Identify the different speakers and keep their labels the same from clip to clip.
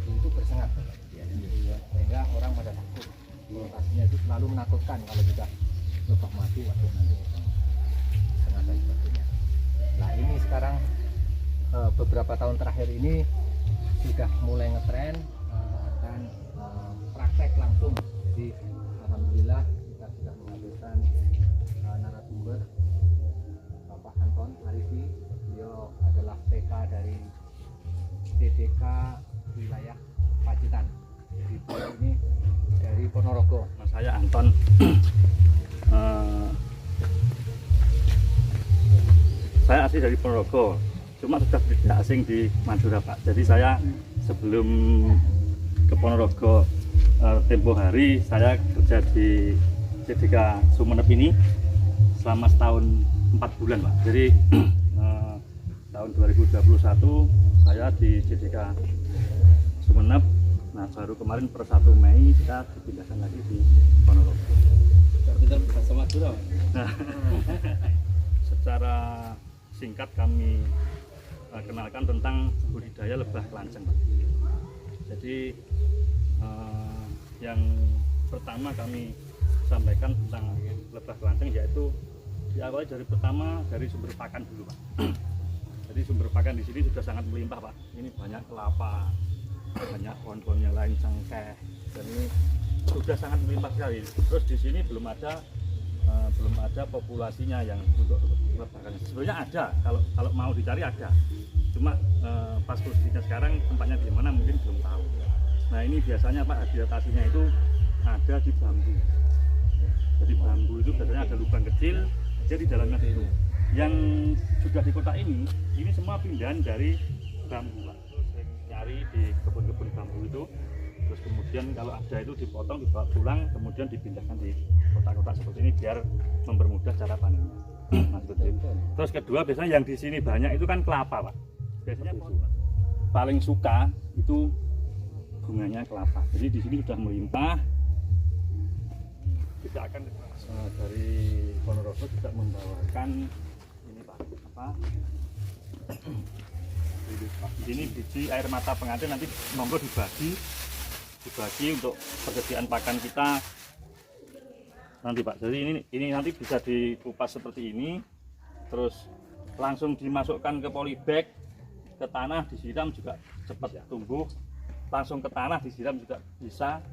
Speaker 1: madu itu bersengat, sehingga orang pada takut. Lokasinya itu selalu menakutkan kalau kita lebah madu, waduh nanti sengat dan sebagainya. Nah ini sekarang beberapa tahun terakhir ini sudah mulai ngetren dan praktek langsung. Jadi alhamdulillah kita sudah menghadirkan narasumber Bapak Anton Arifi. Beliau adalah PK dari DDK wilayah Pacitan. Jadi beliau ini dari Ponorogo.
Speaker 2: Saya Anton. Saya asli dari Ponorogo, cuma sudah tidak asing di Madura, Pak. Jadi saya sebelum ke Ponorogo tempo hari saya kerja di DDK Sumenep ini selama setahun 4 bulan, Pak. Jadi tahun 2021 saya di DDK Sumenep. Nah baru kemarin per 1 Mei kita dipindahkan lagi di Ponorogo.
Speaker 3: Kita bahasa Madura.
Speaker 2: Nah, secara singkat kami kenalkan tentang budidaya lebah kelanceng, Pak. Jadi yang pertama kami sampaikan tentang lebah kelanceng yaitu diawali dari pertama dari sumber pakan dulu, Pak. Jadi sumber pakan di sini sudah sangat melimpah, Pak. Ini banyak kelapa, banyak pohon-pohon yang lain, cengkeh, dan ini sudah sangat melimpah sekali. Terus di sini belum ada populasinya yang untuk lebah kelanceng. Sebenarnya ada, kalau mau dicari ada. Cuma pas posisinya sekarang tempatnya di mana mungkin belum tahu. Nah ini biasanya Pak habitatasinya itu ada di bambu. Jadi bambu itu biasanya ada lubang kecil, jadi dalamnya itu. Yang sudah di kota ini semua pindahan dari bambu, Pak. Sering nyari di kebun-kebun bambu itu, terus kemudian kalau ada itu dipotong, dibawa pulang, kemudian dipindahkan di kota-kota seperti ini biar mempermudah cara panennya. Nah, terus kedua biasanya yang di sini banyak itu kan kelapa, Pak. Biasanya paling suka itu bunganya kelapa. Jadi di sini sudah melimpah. Kita akan dari Ponorogo juga membawakan ini, Pak, apa? Ini biji air mata pengantin, nanti monggo dibagi untuk persediaan pakan kita nanti, Pak. Jadi ini nanti bisa dikupas seperti ini, terus langsung dimasukkan ke polybag, ke tanah disiram juga cepat tumbuh, langsung ke tanah disiram juga bisa,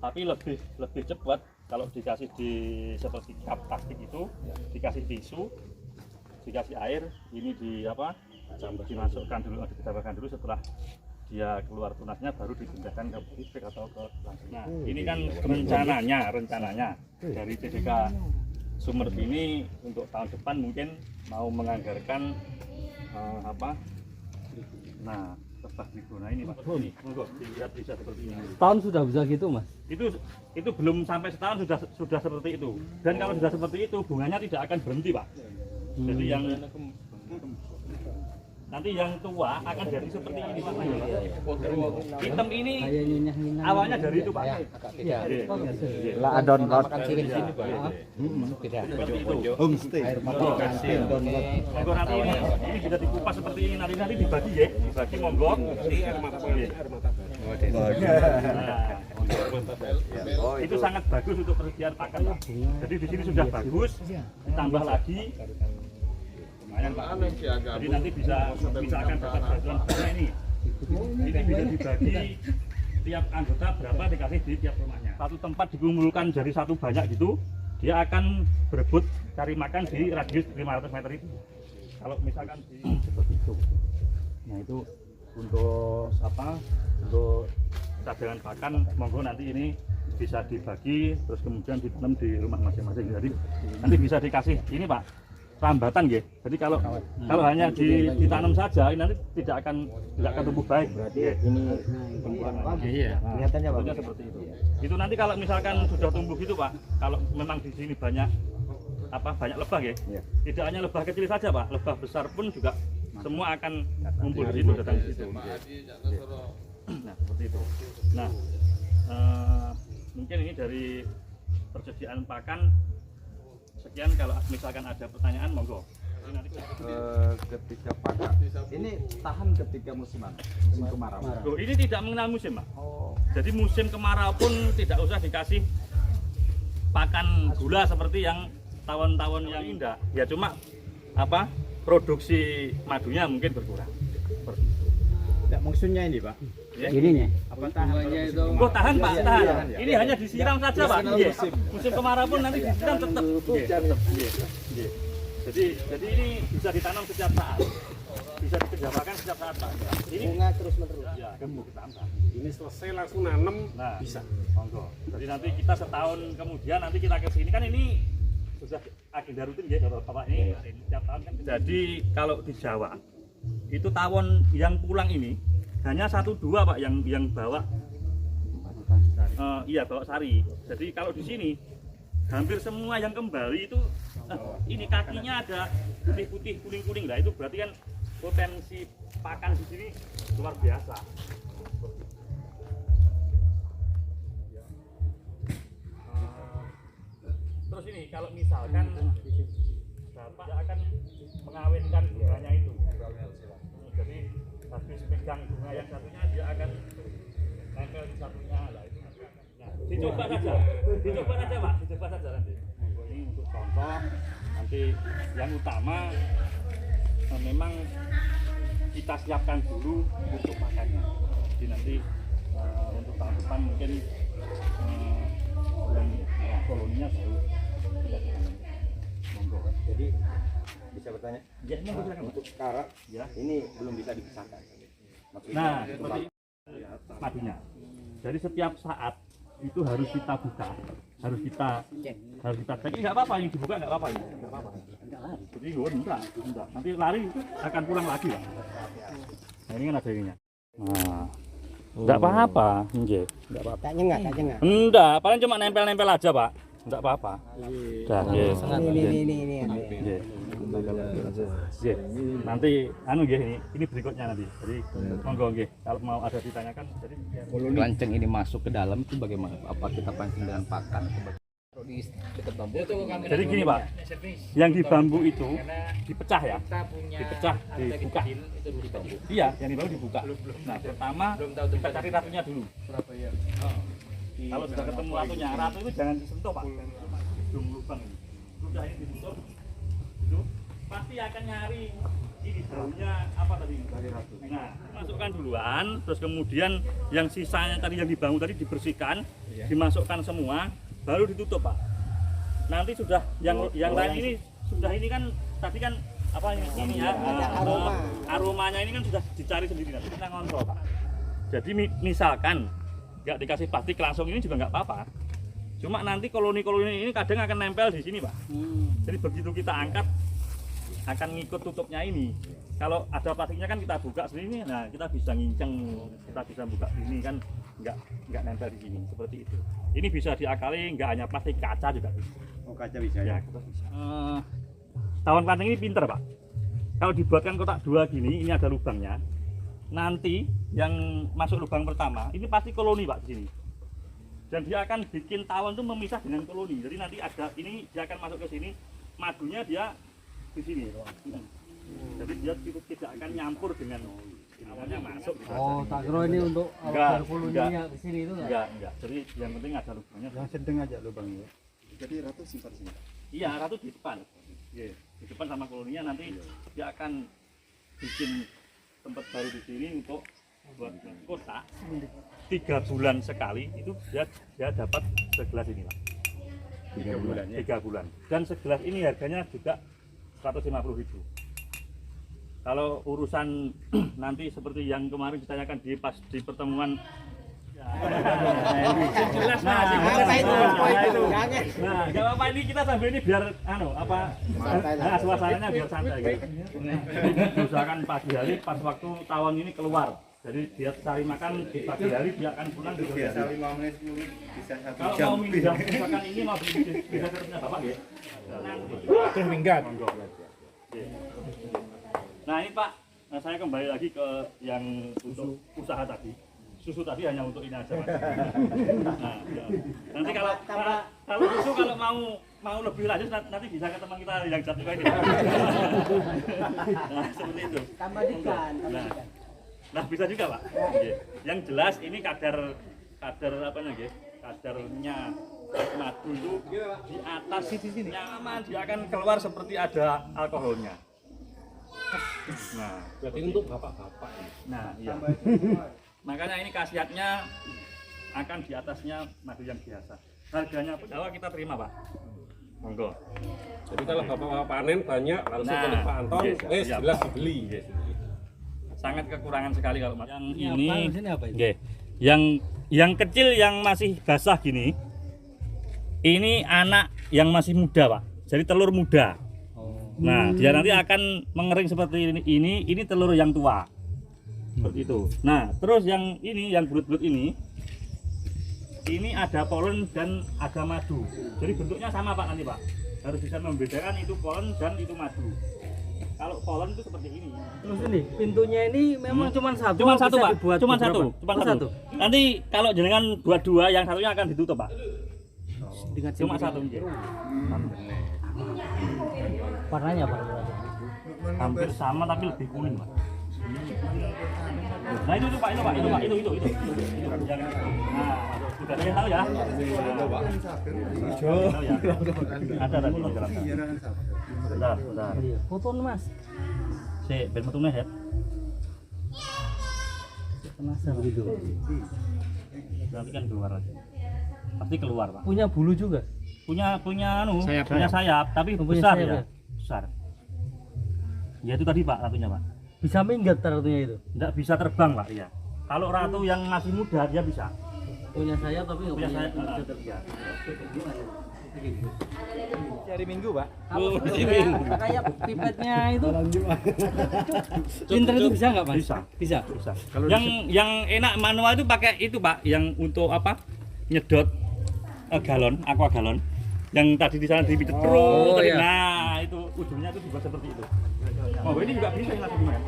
Speaker 2: tapi lebih cepat kalau dikasih di seperti kap plastik itu, dikasih tisu, dikasih air, ini dimasukkan dulu, ditambahkan dulu, setelah dia keluar tunasnya baru dipindahkan ke polybag atau ke langsungnya. Ini kan rencananya dari DDK Sumenep ini untuk tahun depan mungkin mau menganggarkan lebah trigona ini, Pak. Ini monggo dilihat bisa seperti ini.
Speaker 3: Tahun sudah bisa gitu, Mas?
Speaker 2: Itu belum sampai setahun sudah seperti itu. Dan kalau sudah seperti itu bunganya tidak akan berhenti, Pak. Jadi nanti yang tua akan jadi seperti ini, Pak. Hitam ini awalnya dari itu, Pak.
Speaker 1: Iya.
Speaker 4: Lah adon lot.
Speaker 1: Homestay. Air mata pengantin.
Speaker 2: Monggo nanti ini bisa dikupas seperti ini, nanti dibagi ya, dibagi monggo. Air mata pengantin. Itu sangat bagus untuk persediaan pakan, Pak. Jadi di sini sudah bagus, ditambah lagi. Lumayan, Pak. Jadi nanti akan dapat bantuan banyak ini. Ini bisa dibagi tiap anggota berapa dikasih di tiap rumahnya. Satu tempat dikumpulkan jadi satu banyak gitu, dia akan berebut cari makan di radius 500 meter itu. Kalau misalkan di seperti itu. Nah itu untuk untuk cadangan pakan, monggo nanti ini bisa dibagi terus kemudian ditanam di rumah masing-masing. Jadi nanti bisa dikasih ini, Pak, rambatan ya. Jadi kalau hanya ditanam saja ini nanti tidak akan tumbuh baik.
Speaker 1: Berarti ini kelihatannya
Speaker 2: Pak. Seperti itu. Itu nanti kalau misalkan sudah tumbuh gitu, Pak, kalau memang di sini banyak lebah ya. Tidak hanya lebah kecil saja, Pak, lebah besar pun juga semua akan ngumpul di situ, datang di situ. Nah, seperti itu. Nah, mungkin ini dari persediaan pakan. Sekian, kalau misalkan ada pertanyaan monggo.
Speaker 4: ketika pakai ini tahan ketika musim kemarau.
Speaker 2: Loh, ini tidak mengenal musim, Pak.
Speaker 4: Oh,
Speaker 2: Jadi musim kemarau pun tidak usah dikasih pakan gula seperti yang tawon-tawon yang indah. Ya cuma apa? Produksi madunya mungkin berkurang.
Speaker 1: Tidak maksudnya ini Pak.
Speaker 2: Ya.
Speaker 3: Ininya.
Speaker 1: Apa tahan?
Speaker 3: itu.
Speaker 2: Oh tahan Pak,
Speaker 1: Iya,
Speaker 2: tahan.
Speaker 1: iya, iya.
Speaker 2: Ini hanya disiram saja Pak. Iya. Musim kemarau pun nanti disiram tetap. Iya. Iya. Jadi ini bisa ditanam setiap saat. Bisa dikerjakan setiap saat Pak. Ini
Speaker 1: Bunga terus menerus.
Speaker 2: ya kan mau ditambah.
Speaker 5: Ini selesai langsung nanam
Speaker 2: Nah,
Speaker 5: bisa.
Speaker 2: monggo. Jadi nanti kita setahun kemudian nanti kita ke sini kan ini sudah agenda rutin ya kalau Bapak ini setiap tahun kan. Jadi kalau di Jawa itu tawon yang pulang ini hanya 1-2 Pak yang bawa iya bawa sari. Jadi kalau di sini hampir semua yang kembali itu ini kakinya ada putih-putih kuning-kuning lah, itu berarti kan potensi pakan di sini luar biasa. Terus ini kalau misalkan Bapak akan mengawinkan bunganya itu, jadi habis pegang bunga yang satunya dia akan nempel di satunya lah itu. Nah, dicoba saja Pak, dicoba saja nanti. Ini untuk contoh, nanti yang utama memang kita siapkan dulu untuk pakannya. Jadi nanti untuk tahun depan mungkin yang koloninya baru kita tanam. Monggo.
Speaker 6: Jadi bisa bertanya,
Speaker 2: Ya, monggo silakan.
Speaker 6: untuk karak
Speaker 2: Ya.
Speaker 6: ini belum bisa dipisahkan. Maksudnya,
Speaker 2: Nah, seperti madunya. Jadi setiap saat itu harus kita buka, harus kita cek. Ini nggak apa-apa, yang dibuka nggak apa-apa, nggak apa-apa. Jadi enggak. Nanti lari akan pulang lagi lah. Nah ini kan ada ininya. Nah, nggak apa-apa, nggih, nggak apa-apa.
Speaker 1: Tak nyengak.
Speaker 2: Enggak, paling cuma nempel-nempel aja Pak, nggak apa-apa. Dah, nggih.
Speaker 1: Ini.
Speaker 2: Nggih. Nggih. Nanti anu nggih ini berikutnya nanti. Jadi monggo nggih kalau mau ada ditanyakan jadi
Speaker 3: Kelanceng ini masuk ke dalam itu bagaimana? Apa kita pancing dengan pakan?
Speaker 2: jadi gini Pak. Yang di bambu itu dipecah ya. Dipecah, dibuka. Iya, yang di bambu dibuka. Nah, pertama kita cari ratunya dulu. Kalau sudah ketemu ratu itu jangan disentuh Pak. Hidung lubang ini. Sudah ini ditutup. Itu pasti akan nyari ini daunnya apa tadi? Nah, masukkan duluan, terus kemudian yang sisanya tadi yang dibangun tadi dibersihkan, dimasukkan semua, baru ditutup Pak. Nanti sudah yang lain ini sudah ini kan tadi kan apa ini ya aromanya ini kan sudah dicari sendiri nanti kita ngontrol Pak. Jadi misalkan nggak dikasih plastik langsung ini juga nggak apa-apa. Cuma nanti koloni-koloni ini kadang akan nempel di sini Pak. Jadi begitu kita angkat akan ngikut tutupnya ini. Kalau ada plastiknya kan kita buka sini, nah kita bisa nginceng, kita bisa buka sini kan nggak nempel di sini seperti itu. Ini bisa diakali nggak hanya plastik, kaca juga.
Speaker 6: oh kaca bisa
Speaker 2: Ya,
Speaker 6: ya.
Speaker 2: kita bisa. Tawon kelanceng ini pinter Pak. Kalau dibuatkan kotak dua gini, ini ada lubangnya. Nanti yang masuk lubang pertama, ini pasti koloni Pak di sini. Dan dia akan bikin tawon itu memisah dengan koloni. Jadi nanti ada ini dia akan masuk ke sini, madunya dia di sini. Jadi dia tidak akan nyampur dengan awalnya masuk.
Speaker 3: Oh, tak kira ini untuk
Speaker 2: Enggak,
Speaker 3: koloninya ke sini itu
Speaker 2: Enggak. Jadi yang penting ada lubangnya.
Speaker 1: Yang sedang aja lubangnya.
Speaker 6: Jadi ratu simpan sini.
Speaker 2: Iya, ratu di depan. Di depan sama koloninya nanti dia akan bikin tempat baru di sini untuk buat kotak. 3 bulan sekali itu dia dapat segelas ini Pak.
Speaker 6: 3 bulan ya.
Speaker 2: 3 bulan. Dan segelas ini harganya juga 150.000. Kalau urusan nanti seperti yang kemarin ditanyakan di pertemuan jelas nah nggak apa-apa ini kita sambil ini biar suasananya biar santai gitu. Usahakan pagi hari pas waktu tawon ini keluar, jadi dia cari makan di pagi hari dia akan pulang di sore
Speaker 6: Biasa
Speaker 2: hari.
Speaker 6: 5 menit 10 menit bisa 1
Speaker 2: Kalau
Speaker 6: jam.
Speaker 2: mau minjam misalkan ini mau bisa ke rumahnya bapak ya.
Speaker 1: Terus minggat.
Speaker 2: Nah ini Pak, saya kembali lagi ke yang untuk usaha tadi. susu tadi hanya untuk ini aja Mas. Nah, ya. Nanti kalau susu kalau mau lebih lanjut nanti bisa ke teman kita yang satu lagi. Nah, seperti itu.
Speaker 7: Tambah ikan.
Speaker 2: Nah, bisa juga Pak. Oke. Yang jelas ini kadar apanya nggih? Kadarnya madu itu di atas nyaman, dia akan keluar seperti ada alkoholnya. Nah,
Speaker 5: Berarti untuk bapak-bapak ini.
Speaker 2: nah iya. Makanya ini khasiatnya akan di atasnya madu yang biasa. Harganya pun kita terima Pak. Monggo.
Speaker 5: Jadi kalau bapak-bapak panen banyak langsung ke Pak Anton,
Speaker 2: siap.
Speaker 5: jelas dibeli.
Speaker 2: Sangat kekurangan sekali kalau Mas. Yang ini nggih. Yang kecil yang masih basah gini. Ini anak yang masih muda, Pak. Jadi telur muda. Nah, dia nanti akan mengering seperti ini telur yang tua. Seperti itu. Nah, terus yang ini yang bulut-bulut ini ada polen dan ada madu. Jadi bentuknya sama Pak nanti Pak. Harus bisa membedakan itu polen dan itu madu. Kalau polen itu seperti ini.
Speaker 7: Terus ini pintunya ini memang cuma satu.
Speaker 2: Cuma satu Pak.
Speaker 7: Dibuat
Speaker 2: Cuma
Speaker 7: beberapa?
Speaker 2: satu. Nanti kalau jenengan buat dua, yang satunya akan ditutup Pak.
Speaker 7: Dengan
Speaker 2: Cuma satu nggih.
Speaker 7: warnanya apa?
Speaker 2: Hampir sama tapi lebih kuning Pak. Nah itu Pak, itu Pak. Yang nah, sudah ada yang tahu ya? Tahu ya? Ada tadi di dalam. Bentar.
Speaker 7: Foto Mas.
Speaker 2: Sik, ben metune ya.
Speaker 7: Penasaran gitu.
Speaker 2: Nanti kan keluar aja. Pasti keluar, Pak.
Speaker 7: Punya bulu juga.
Speaker 2: Punya
Speaker 3: Sayap.
Speaker 2: punya sayap, tapi
Speaker 7: Punya
Speaker 2: besar
Speaker 7: sayap
Speaker 2: ya.
Speaker 7: ya?
Speaker 2: Besar. Ya itu tadi Pak, ratunya Pak.
Speaker 7: Bisa minggat ratunya itu.
Speaker 2: Enggak bisa terbang, Pak, iya. Kalau ratu yang masih muda dia bisa.
Speaker 7: Punya sayap tapi nggak
Speaker 2: Punya
Speaker 7: punya
Speaker 2: sayap
Speaker 7: bisa
Speaker 2: enggak
Speaker 7: terbang.
Speaker 4: Hari Minggu, Pak.
Speaker 7: Kalau kayak pipetnya itu. Pinter itu bisa nggak Mas?
Speaker 2: Bisa.
Speaker 7: Bisa.
Speaker 2: Yang enak manual itu pakai itu Pak, yang untuk apa? Nyedot galon, aqua galon. Yang tadi di sana dipijat terus.
Speaker 7: iya.
Speaker 2: Nah, itu ujungnya itu dibuat seperti itu. Oh, ini juga bisa yang langsung main.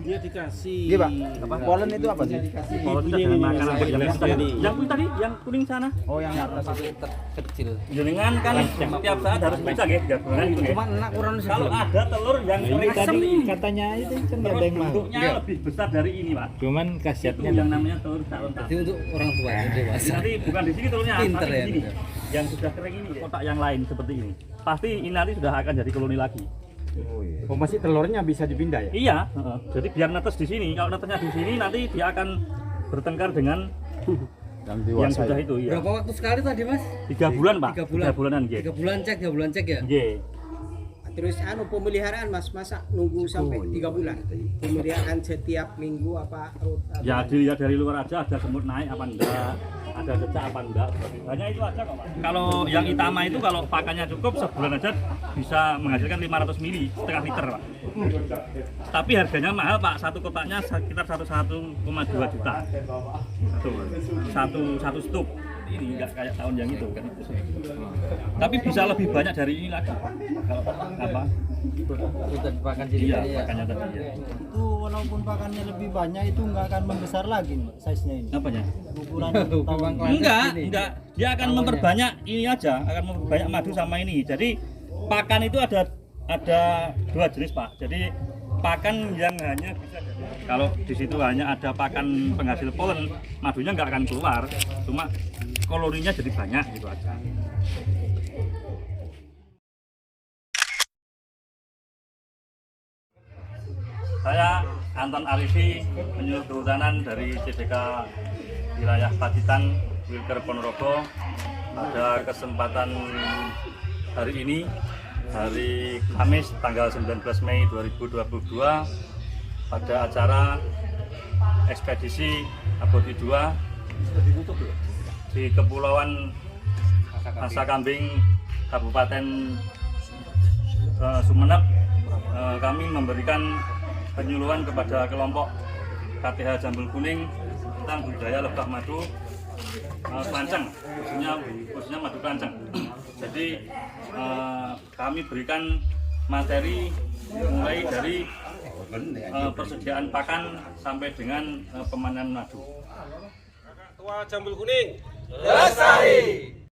Speaker 5: Dia dikasih
Speaker 4: Iya, Pak. Polen itu apa sih?
Speaker 2: Oh, itu dengan makanan yang kuning tadi, yang kuning sana.
Speaker 4: Oh, yang atas itu.
Speaker 7: Kecil.
Speaker 2: Jenengan kan setiap saat harus bisa ya, gabungan itu ya.
Speaker 7: Cuma enak kurang
Speaker 2: Kalau ada telur yang asem,
Speaker 3: katanya itu kan
Speaker 2: terus bentuknya lebih besar dari ini, Pak.
Speaker 3: Cuman
Speaker 2: Itu
Speaker 3: khasiatnya
Speaker 2: yang namanya telur tak lengkap.
Speaker 7: Itu untuk orang tua yang dewasa.
Speaker 2: Nanti bukan di sini telurnya,
Speaker 7: Pinter
Speaker 2: tapi
Speaker 7: ya,
Speaker 2: di sini.
Speaker 7: pinter.
Speaker 2: Yang sudah kering ini, kotak yang lain seperti ini. Pasti ini nanti sudah akan jadi koloni lagi.
Speaker 3: Oh, masih telurnya bisa dipindah ya?
Speaker 2: Iya, jadi biar netes di sini. Kalau netesnya di sini nanti dia akan bertengkar dengan yang sudah itu. Iya.
Speaker 7: Berapa waktu sekali tadi Mas?
Speaker 2: 3 bulan Pak.
Speaker 7: 3 bulan.
Speaker 2: 3 bulanan nggih.
Speaker 7: 3 bulan cek ya.
Speaker 2: Nggih.
Speaker 8: Terus pemeliharaan Mas, masa nunggu sampai 3 bulan? Pemeliharaan setiap minggu apa?
Speaker 2: Ya dilihat dari luar aja ada semut naik apa enggak, ada cecak apa enggak. Hanya itu aja kok Pak. Kalau yang Itama itu kalau pakannya cukup sebulan aja bisa menghasilkan 500 mili, setengah liter Pak. Tapi harganya mahal Pak, satu kotaknya sekitar 1,2 juta. Satu stuk. Ini enggak kayak tahun yang itu kan. Tapi bisa lebih banyak dari ini lagi Pak. Kalau apa?
Speaker 7: Udah pakan jadi
Speaker 2: Iya,
Speaker 7: ya.
Speaker 2: pakannya tadi ya.
Speaker 9: Itu walaupun pakannya lebih banyak itu nggak akan membesar lagi size-nya ini.
Speaker 2: Apanya?
Speaker 9: Ukuran
Speaker 7: Bawang kelantan
Speaker 2: Enggak,
Speaker 7: gini.
Speaker 2: enggak. Dia akan memperbanyak ini aja, akan memperbanyak madu sama ini. Jadi pakan itu ada 2 jenis Pak. Jadi pakan yang hanya bisa kalau di situ hanya ada pakan penghasil polen, madunya nggak akan keluar. Cuma koloninya jadi banyak gitu aja. Saya Anton Arifi, penyuluh kehutanan dari CDK wilayah Pacitan, Wilker Ponorogo. Pada kesempatan hari ini, hari Kamis tanggal 19 Mei 2022, pada acara ekspedisi Abodi 2 di Kepulauan Asa Kambing, Kabupaten Sumeneb, kami memberikan penyuluhan kepada kelompok KTH Jambul Kuning tentang budidaya lebah madu kelanceng, khususnya madu kelanceng. Jadi kami berikan materi mulai dari persediaan pakan sampai dengan pemanen madu.
Speaker 5: Tua Jambul Kuning.
Speaker 8: Lestari.